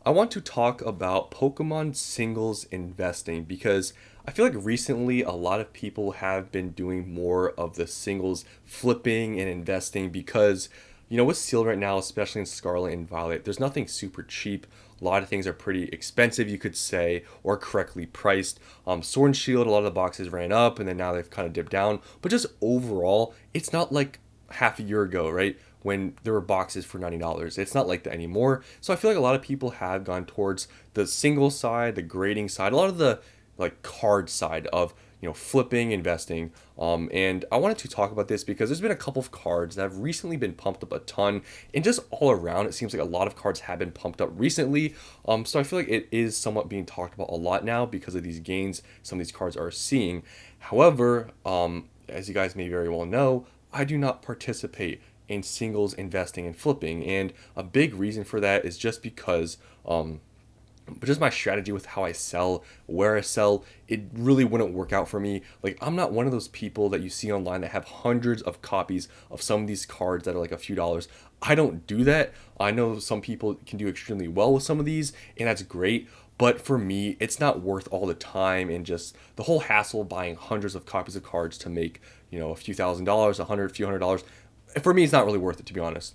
I want to talk about Pokemon singles investing because I feel like recently a lot of people have been doing more of the singles flipping and investing because, with Seal right now, especially in Scarlet and Violet, there's nothing super cheap. A lot of things are pretty expensive, you could say, or correctly priced. Sword and Shield, a lot of the boxes ran up and then now they've kind of dipped down. But just overall, it's not like half a year ago, right? When there were boxes for $90. It's not like that anymore. So I feel like a lot of people have gone towards the single side, the grading side, a lot of the like card side of flipping, investing. And I wanted to talk about this because there's been a couple of cards that have recently been pumped up a ton, and just all around it seems like a lot of cards have been pumped up recently. So I feel like it is somewhat being talked about a lot now because of these gains some of these cards are seeing. However, as you guys may very well know, I do not participate in singles investing and flipping, and a big reason for that is just because but just my strategy with how I sell, where I sell, it really wouldn't work out for me. Like, I'm not one of those people that you see online that have hundreds of copies of some of these cards that are like a few dollars. I don't do that. I know some people can do extremely well with some of these, and that's great. But for me, it's not worth all the time and just the whole hassle of buying hundreds of copies of cards to make, a few $1,000s, a few $100. For me, it's not really worth it, to be honest.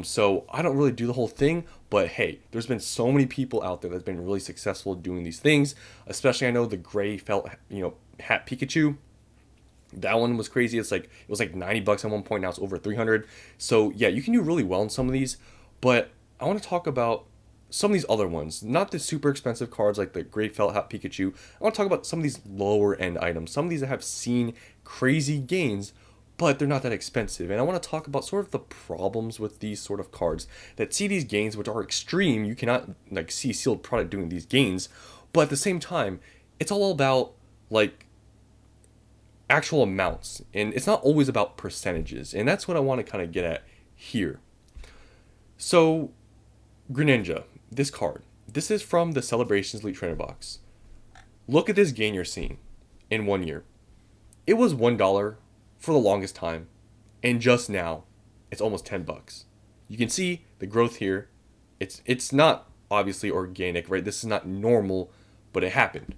So I don't really do the whole thing, but hey, there's been so many people out there that's been really successful doing these things. Especially, I know the gray felt, hat Pikachu. That one was crazy. It was like $90 at one point. Now it's over 300. So yeah, you can do really well in some of these, but I want to talk about some of these other ones, not the super expensive cards like the Great Felt Hat Pikachu. I want to talk about some of these lower end items, some of these that have seen crazy gains, but they're not that expensive. And I want to talk about sort of the problems with these sort of cards that see these gains, which are extreme. You cannot like see sealed product doing these gains, but at the same time, it's all about like actual amounts, and it's not always about percentages. And that's what I want to kind of get at here. So, Greninja, this card, this is from the Celebrations Elite Trainer box. Look at this gain you're seeing in 1 year. It was $1 for the longest time, and just now it's almost $10. You can see the growth here. It's not obviously organic, right? This is not normal, but it happened.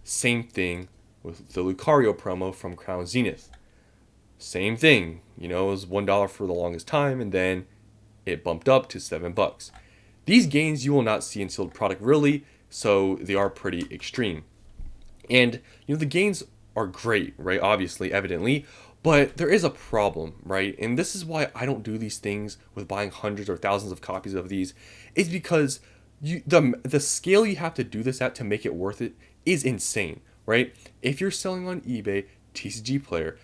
Same thing with the Lucario promo from Crown Zenith. Same thing, it was $1 for the longest time, and then it bumped up to $7. These gains you will not see in sealed product really, so they are pretty extreme. And the gains are great, right? Obviously, evidently, but there is a problem, right? And this is why I don't do these things with buying hundreds or thousands of copies of these. Is because the scale you have to do this at to make it worth it is insane, right? If you're selling on eBay, TCG Player,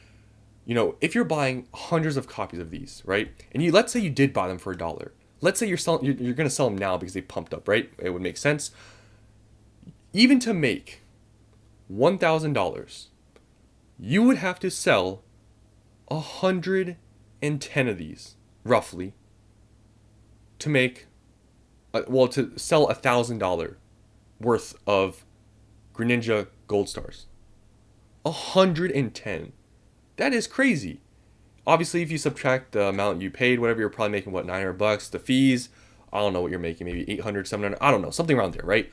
if you're buying hundreds of copies of these, right? And let's say you did buy them for $1. Let's say you're going to sell them now because they pumped up, right? It would make sense. Even to make $1,000, you would have to sell 110 of these, roughly, to make, to sell $1,000 worth of Greninja Gold Stars. 110. That is crazy. Obviously, if you subtract the amount you paid, whatever, you're probably making, what, $900? The fees, I don't know what you're making, maybe 800, 700, I don't know, something around there, right?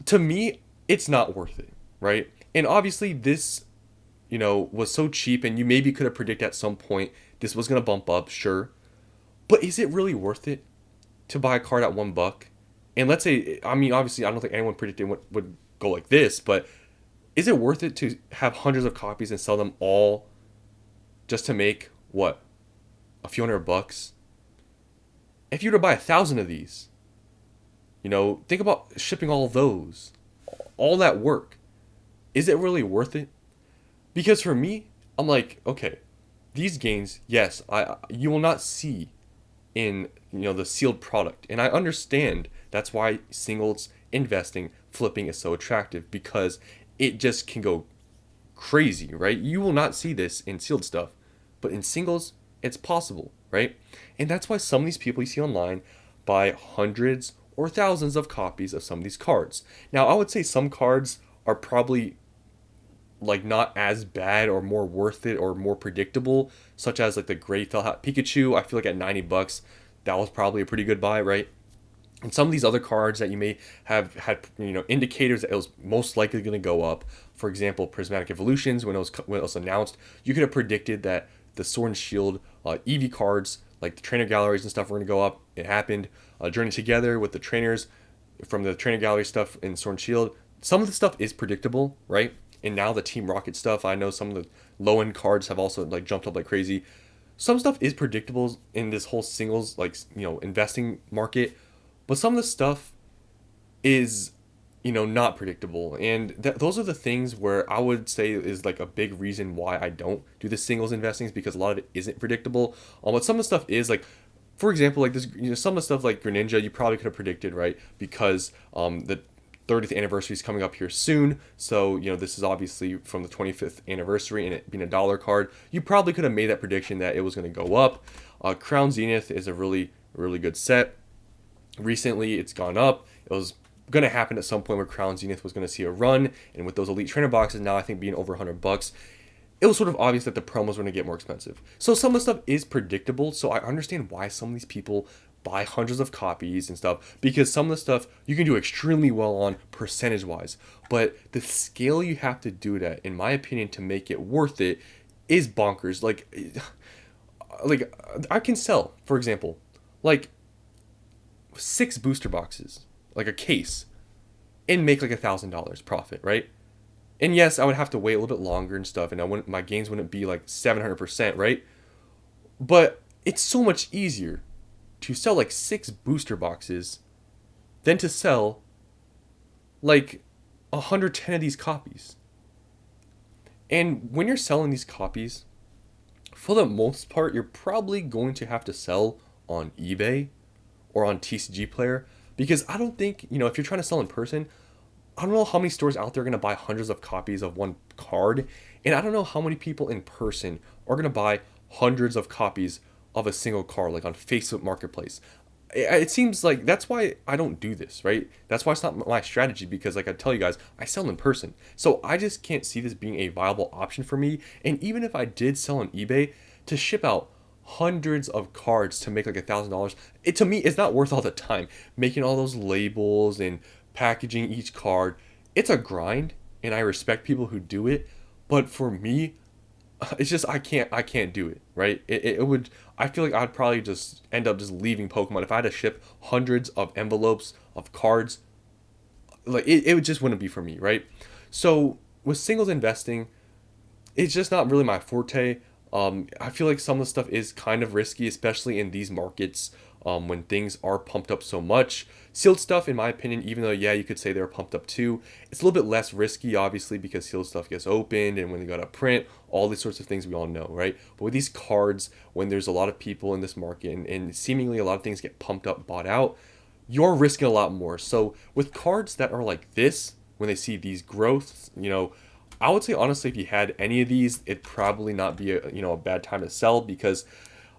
To me, it's not worth it, right? And obviously, this was so cheap, and you maybe could have predicted at some point this was going to bump up, sure. But is it really worth it to buy a card at $1? And let's say, I mean, obviously, I don't think anyone predicted what would go like this, but is it worth it to have hundreds of copies and sell them all just to make, what, a few $100? If you were to buy 1,000 of these, think about shipping all those, all that work. Is it really worth it? Because for me, I'm like, okay, these gains, yes, you will not see in the sealed product, and I understand that's why singles investing, flipping is so attractive because it just can go crazy, right? You will not see this in sealed stuff, but in singles, it's possible, right? And that's why some of these people you see online buy hundreds or thousands of copies of some of these cards. Now, I would say some cards are probably like not as bad or more worth it or more predictable, such as like the Great Felt Hat Pikachu. I feel like at $90, that was probably a pretty good buy, right? And some of these other cards that you may have had, indicators that it was most likely going to go up. For example, Prismatic Evolutions, when it was announced, you could have predicted that the Sword and Shield EV cards, like the trainer galleries and stuff, were going to go up. It happened. Journey Together with the trainers from the trainer gallery stuff in Sword and Shield. Some of the stuff is predictable, right? And now the Team Rocket stuff, I know some of the low end cards have also like jumped up like crazy. Some stuff is predictable in this whole singles investing market, but some of the stuff is not predictable, and those are the things where I would say is like a big reason why I don't do the singles investing, is because a lot of it isn't predictable. But some of the stuff is like, for example, like this, some of the stuff like Greninja, you probably could have predicted, right? Because the 30th anniversary is coming up here soon, so this is obviously from the 25th anniversary, and it being a dollar card, you probably could have made that prediction that it was going to go up. Crown Zenith is a really really good set. Recently it's gone up. It was going to happen at some point where Crown Zenith was going to see a run, and with those elite trainer boxes now I think being over $100, it was sort of obvious that the promos were going to get more expensive. So some of the stuff is predictable, so I understand why some of these people buy hundreds of copies and stuff, because some of the stuff you can do extremely well on percentage wise, but the scale you have to do it at, in my opinion, to make it worth it is bonkers. Like I can sell, for example, like 6 booster boxes, like a case, and make like $1,000 profit, right? And yes, I would have to wait a little bit longer and stuff, and my gains wouldn't be like 700%, right? But it's so much easier to sell like 6 booster boxes than to sell like 110 of these copies. And when you're selling these copies, for the most part, you're probably going to have to sell on eBay or on TCG Player, because I don't think, if you're trying to sell in person, I don't know how many stores out there are going to buy hundreds of copies of one card, and I don't know how many people in person are going to buy hundreds of copies of a single card, like on Facebook Marketplace. It seems like that's why I don't do this, right? That's why it's not my strategy, because like I tell you guys, I sell in person. So I just can't see this being a viable option for me. And even if I did sell on eBay, to ship out hundreds of cards to make like $1,000, it to me it's not worth all the time making all those labels and packaging each card. It's a grind, and I respect people who do it, but for me, it's just I can't do it, right? It would, I feel like I'd probably just end up just leaving Pokemon if I had to ship hundreds of envelopes of cards. Like it would just wouldn't be for me, right? So with singles investing, it's just not really my forte. I feel like some of the stuff is kind of risky, especially in these markets, when things are pumped up so much. Sealed stuff, in my opinion, even though, yeah, you could say they're pumped up too, it's a little bit less risky, obviously, because sealed stuff gets opened and when they got to print, all these sorts of things we all know, right? But with these cards, when there's a lot of people in this market, and seemingly a lot of things get pumped up, bought out, you're risking a lot more. So with cards that are like this, when they see these growths, I would say honestly, if you had any of these, it'd probably not be a bad time to sell, because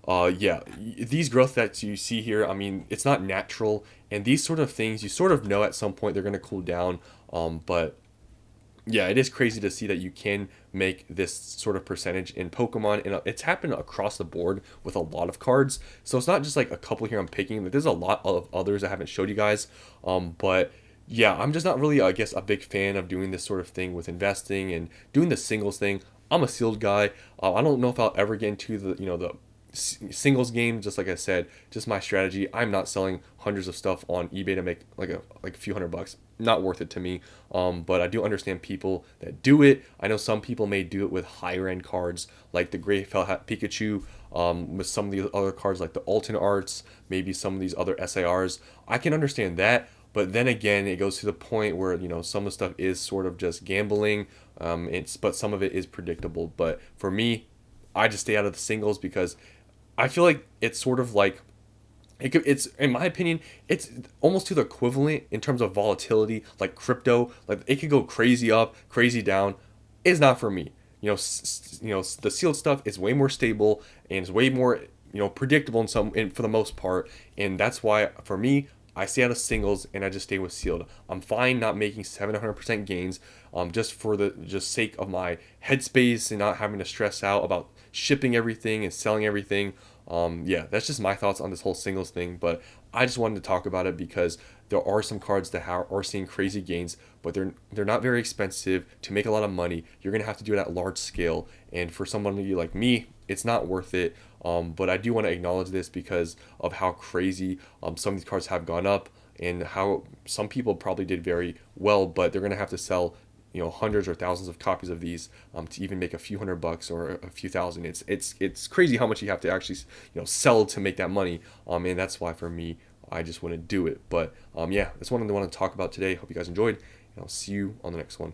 yeah, these growth that you see here, I mean, it's not natural, and these sort of things you sort of know at some point they're going to cool down. But yeah, it is crazy to see that you can make this sort of percentage in Pokemon, and it's happened across the board with a lot of cards. So it's not just like a couple here I'm picking. There's a lot of others I haven't showed you guys. But yeah, I'm just not really, I guess, a big fan of doing this sort of thing with investing and doing the singles thing. I'm a sealed guy. I don't know if I'll ever get into the singles game. Just like I said, just my strategy. I'm not selling hundreds of stuff on eBay to make like a few $100. Not worth it to me. But I do understand people that do it. I know some people may do it with higher end cards like the Gray Felt Hat Pikachu, with some of the other cards like the Alton Arts, maybe some of these other SARs. I can understand that. But then again, it goes to the point where some of the stuff is sort of just gambling. But some of it is predictable. But for me, I just stay out of the singles, because I feel like it's sort of like it's, in my opinion, it's almost to the equivalent in terms of volatility, like crypto. Like it could go crazy up, crazy down. It's not for me. The sealed stuff is way more stable and it's way more predictable for the most part, and that's why for me, I stay out of singles and I just stay with sealed. I'm fine not making 700% gains, just for the sake of my headspace and not having to stress out about shipping everything and selling everything. Yeah, that's just my thoughts on this whole singles thing. But I just wanted to talk about it because there are some cards that are seeing crazy gains, but they're not very expensive to make a lot of money. You're gonna have to do it at large scale, and for somebody like me, it's not worth it. But I do want to acknowledge this because of how crazy some of these cards have gone up, and how some people probably did very well, but they're gonna have to sell hundreds or thousands of copies of these to even make a few $100 or a few thousand. It's crazy how much you have to actually sell to make that money. And that's why for me, I just want to do it. But yeah, that's one I want to talk about today. Hope you guys enjoyed, and I'll see you on the next one.